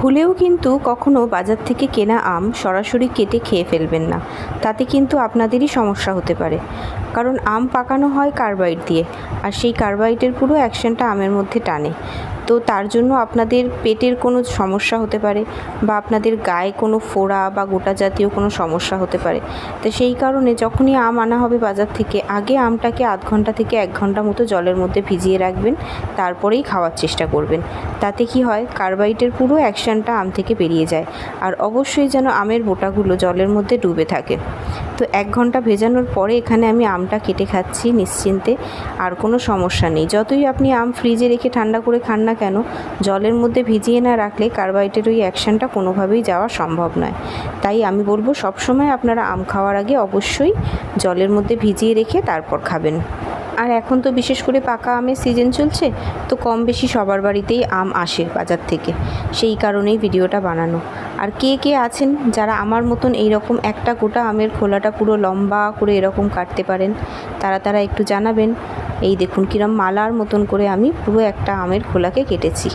ভুলেও কিন্তু কখনো বাজার থেকে কেনা আম সরাসরি কেটে খেয়ে ফেলবেন না, তাতে কিন্তু আপনাদেরই সমস্যা হতে পারে। কারণ আম পাকানো হয় কার্বাইড দিয়ে, আর সেই কার্বাইডের পুরো অ্যাকশনটা আমের মধ্যে টানে। তো তার জন্য আপনাদের পেটের কোনো সমস্যা হতে পারে, বা আপনাদের গায়ে কোনো ফোড়া বা গোটা জাতীয় কোনো সমস্যা হতে পারে। তো সেই কারণে যখনই আম আনা হবে বাজার থেকে, আগে আমটাকে আধ ঘন্টা থেকে 1 ঘন্টা মতো জলের মধ্যে ভিজিয়ে রাখবেন, তারপরেই খাওয়ার চেষ্টা করবেন। তাতে কি হয়, কার্বাইডের পুরো অ্যাকশনটা আম থেকে বেরিয়ে যায়। আর অবশ্যই যেন আমের বোটাগুলো জলের মধ্যে ডুবে থাকে। তো 1 ঘন্টা ভেজানোর পরে এখানে আমি আমটা কেটে খাচ্ছি নিশ্চিন্তে, আর কোনো সমস্যা নেই। যতই আপনি আম ফ্রিজে রেখে ঠান্ডা করে খান না কেন, জলের মধ্যে ভিজিয়ে না রাখলে কার্বাইডের ওই অ্যাকশনটা কোনোভাবেই যাওয়া সম্ভব নয়। তাই আমি বলবো সবসময় আপনারা আম খাওয়ার আগে অবশ্যই জলের মধ্যে ভিজিয়ে রেখে তারপর খাবেন। আর এখন তো বিশেষ করে পাকা আমের সিজন চলছে, তো কম বেশি সবার বাড়িতেই আম আসে বাজার থেকে, সেই কারণেই ভিডিওটা বানানো। আর কে কে আছেন যারা আমার মতন এইরকম একটা গোটা আমের খোলাটা পুরো লম্বা করে এরকম কাটতে পারেন, তারা একটু জানাবেন। এই দেখুন কিরম মালার মতন করে আমি পুরো একটা আমের খোলাকে কেটেছি।